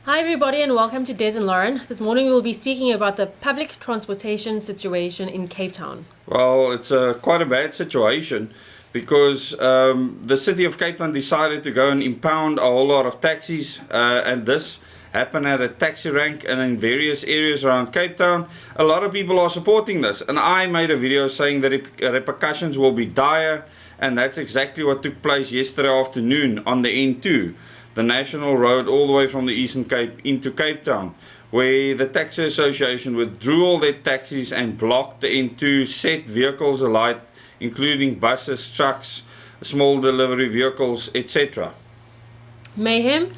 Hi everybody and welcome to Des and Lauren. This morning we'll be speaking about the public transportation situation in Cape Town. Well, it's quite a bad situation because the city of Cape Town decided to go and impound a whole lot of taxis and this happened at a taxi rank and in various areas around Cape Town. A lot of people are supporting this and I made a video saying that repercussions will be dire, and that's exactly what took place yesterday afternoon on the N2. The national road all the way from the Eastern Cape into Cape Town, where the taxi association withdrew all their taxis and blocked the N2, set vehicles alight, including buses, trucks, small delivery vehicles, etc. Mayhem,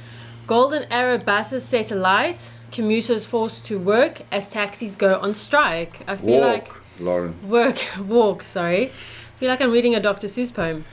Golden Arrow buses set alight, commuters forced to work as taxis go on strike. I feel I feel like I'm reading a Dr. Seuss poem.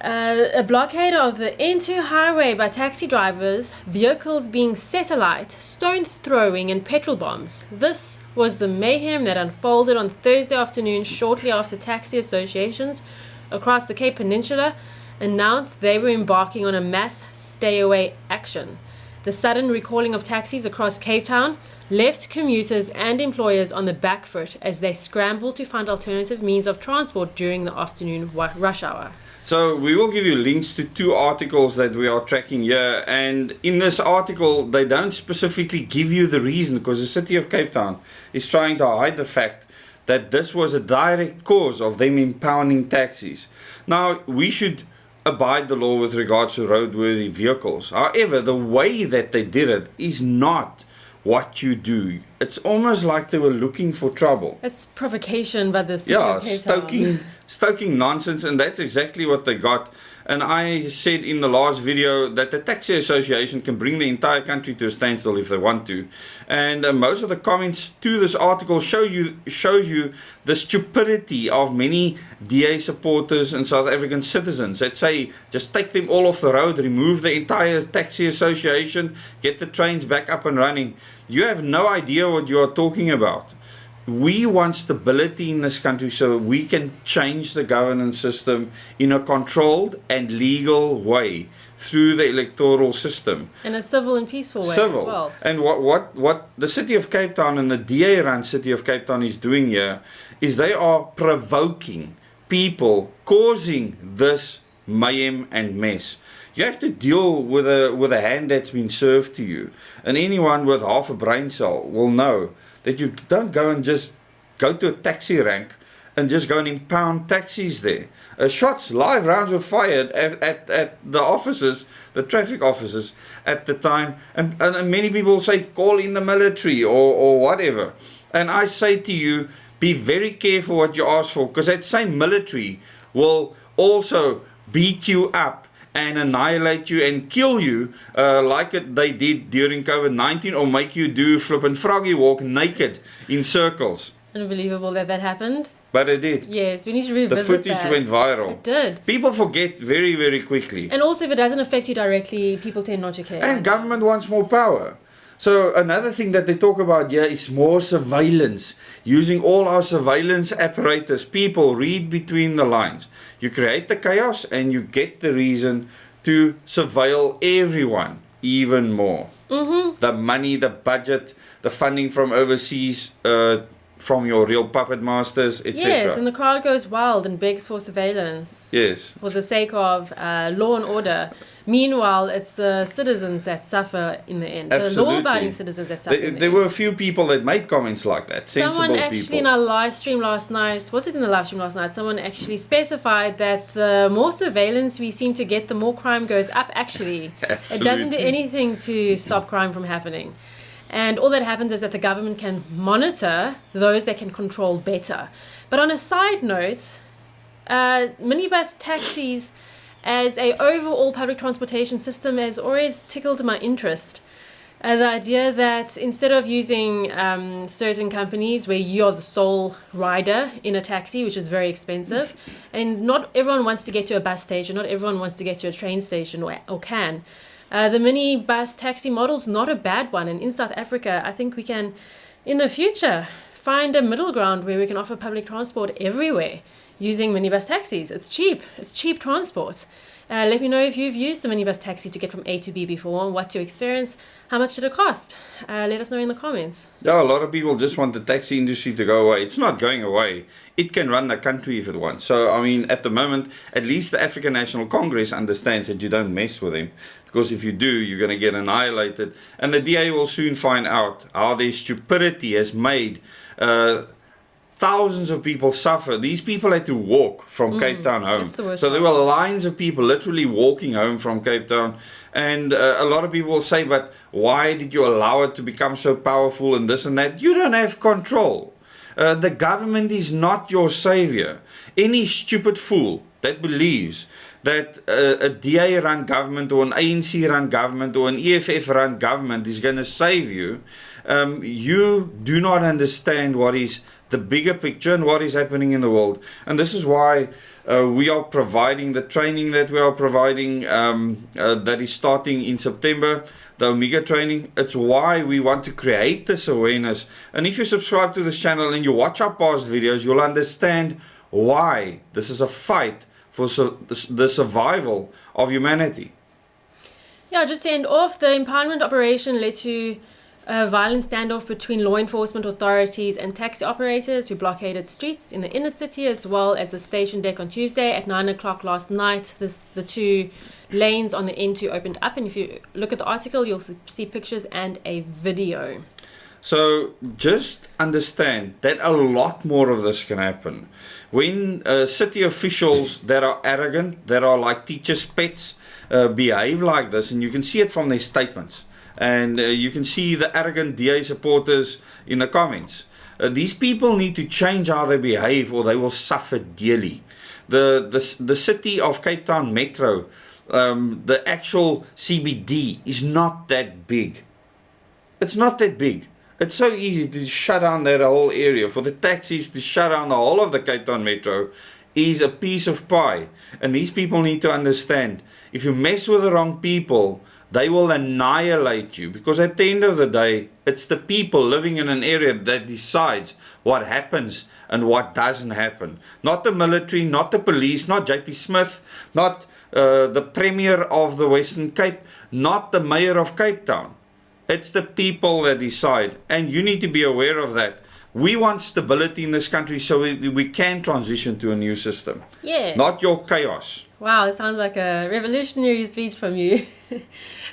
A blockade of the N2 highway by taxi drivers, vehicles being set alight, stone throwing and petrol bombs. This was the mayhem that unfolded on Thursday afternoon shortly after taxi associations across the Cape Peninsula announced they were embarking on a mass stay-away action. The sudden recalling of taxis across Cape Town left commuters and employers on the back foot as they scrambled to find alternative means of transport during the afternoon rush hour. So we will give you links to two articles that we are tracking here, and in this article they don't specifically give you the reason, because the city of Cape Town is trying to hide the fact that this was a direct cause of them impounding taxis. Now, we should abide the law with regards to roadworthy vehicles. However, the way that they did it is not what you do. It's almost like they were looking for trouble. It's provocation by the city of Cape Town. Stoking nonsense, and that's exactly what they got. And I said in the last video that the taxi association can bring the entire country to a standstill if they want to. And most of the comments to this article shows you the stupidity of many DA supporters and South African citizens that say just take them all off the road, remove the entire taxi association, get the trains back up and running. You have no idea what you are talking about. We want stability in this country so we can change the governance system in a controlled and legal way through the electoral system. In a civil and peaceful way as well. And what the city of Cape Town and the DA-run city of Cape Town is doing here is they are provoking people, causing this mayhem and mess. You have to deal with a hand that's been served to you. And anyone with half a brain cell will know that you don't go and just go to a taxi rank and just go and impound taxis there. Live rounds were fired at the officers, the traffic officers at the time. And many people say call in the military or whatever. And I say to you, be very careful what you ask for, because that same military will also beat you up and annihilate you and kill you like they did during COVID-19, or make you do flippin' froggy walk naked in circles. Unbelievable that happened. But it did. Yes, we need to revisit that. The footage went viral. It did. People forget very, very quickly. And also if it doesn't affect you directly, people tend not to care. And government wants more power. So another thing that they talk about here is more surveillance. Using all our surveillance apparatus. People, read between the lines. You create the chaos and you get the reason to surveil everyone even more. The money, the budget, the funding from overseas, from your real puppet masters, etc. Yes, and the crowd goes wild and begs for surveillance. Yes. For the sake of law and order. Meanwhile, it's the citizens that suffer in the end. Absolutely. The law-abiding citizens that suffer in the end. There were a few people that made comments like that. Someone actually in our live stream last night, was it in the live stream last night? Someone actually specified that the more surveillance we seem to get, the more crime goes up actually. It doesn't do anything to stop crime from happening. And all that happens is that the government can monitor those they can control better. But on a side note, minibus taxis as a overall public transportation system has always tickled my interest. The idea that instead of using certain companies where you're the sole rider in a taxi, which is very expensive, and not everyone wants to get to a bus station, not everyone wants to get to a train station or can. The minibus taxi model's not a bad one, and in South Africa I think we can in the future find a middle ground where we can offer public transport everywhere using minibus taxis. It's cheap transport, Let me know if you've used the minibus taxi to get from A to B before and what's your experience. How much did it cost? Let us know in the comments. Yeah, a lot of people just want the taxi industry to go away. It's not going away. It can run the country if it wants. So, I mean, at the moment, at least the African National Congress understands that you don't mess with them. Because if you do, you're going to get annihilated. And the DA will soon find out how their stupidity has made thousands of people suffer. These people had to walk from Cape Town home. So there were lines of people literally walking home from Cape Town. And a lot of people will say, but why did you allow it to become so powerful and this and that? You don't have control. The government is not your savior. Any stupid fool that believes that a DA-run government or an ANC-run government or an EFF-run government is going to save you, you do not understand what is the bigger picture and what is happening in the world. And this is why we are providing the training that we are providing that is starting in September, the Omega training. It's why we want to create this awareness. And if you subscribe to this channel and you watch our past videos, you'll understand why this is a fight for the survival of humanity. Yeah, just to end off, the impoundment operation led to a violent standoff between law enforcement authorities and taxi operators who blockaded streets in the inner city, as well as the station deck on Tuesday at 9 o'clock last night. The two lanes on the N2 opened up, and if you look at the article, you'll see pictures and a video. So just understand that a lot more of this can happen. When city officials that are arrogant, that are like teachers' pets, behave like this, and you can see it from their statements. And you can see the arrogant DA supporters in the comments. These people need to change how they behave or they will suffer dearly. The city of Cape Town Metro, the actual CBD is not that big. It's not that big. It's so easy to shut down that whole area. For the taxis to shut down the whole of the Cape Town Metro is a piece of pie. And these people need to understand, if you mess with the wrong people, they will annihilate you, because at the end of the day, it's the people living in an area that decides what happens and what doesn't happen. Not the military, not the police, not JP Smith, not the Premier of the Western Cape, not the Mayor of Cape Town. It's the people that decide, and you need to be aware of that. We want stability in this country so we can transition to a new system. Yes. Not your chaos. Wow, it sounds like a revolutionary speech from you.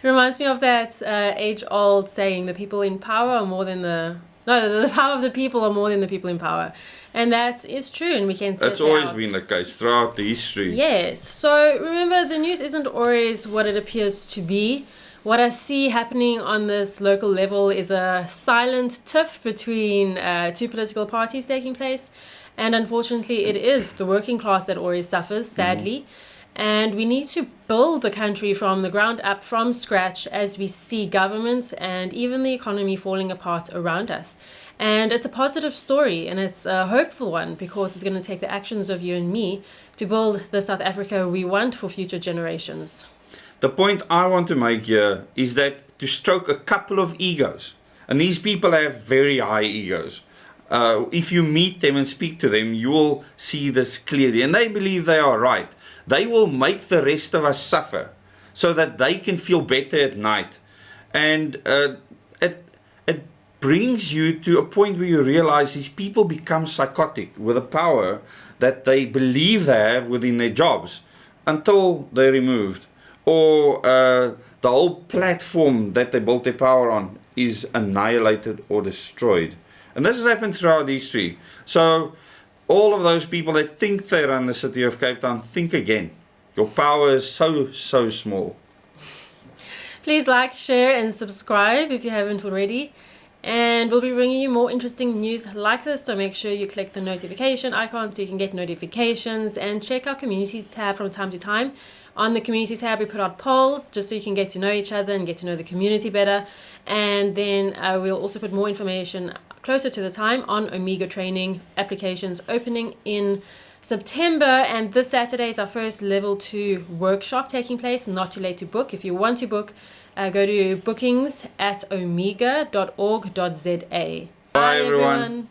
Reminds me of that age-old saying, the people in power are more than the power of the people are more than the people in power. And that is true, and we can say that's always been the case throughout the history. Yes. So remember, the news isn't always what it appears to be. What I see happening on this local level is a silent tiff between two political parties taking place. And unfortunately, it is the working class that always suffers, sadly. And we need to build the country from the ground up, from scratch, as we see governments and even the economy falling apart around us. And it's a positive story, and it's a hopeful one, because it's going to take the actions of you and me to build the South Africa we want for future generations. The point I want to make here is that to stroke a couple of egos, and these people have very high egos. If you meet them and speak to them, you will see this clearly. And they believe they are right. They will make the rest of us suffer so that they can feel better at night. And it brings you to a point where you realize these people become psychotic with the power that they believe they have within their jobs until they're removed. Or the whole platform that they built their power on is annihilated or destroyed. And this has happened throughout history. So all of those people that think they run the city of Cape Town, think again. Your power is so small. Please like, share and subscribe if you haven't already. And we'll be bringing you more interesting news like this, so make sure you click the notification icon so you can get notifications, and check our community tab from time to time. On the community tab, we put out polls just so you can get to know each other and get to know the community better. And then we'll also put more information closer to the time on Omega training applications opening in September. And this Saturday is our first level 2 workshop taking place. Not too late to book. If you want to book, go to bookings@omega.org.za. Bye everyone.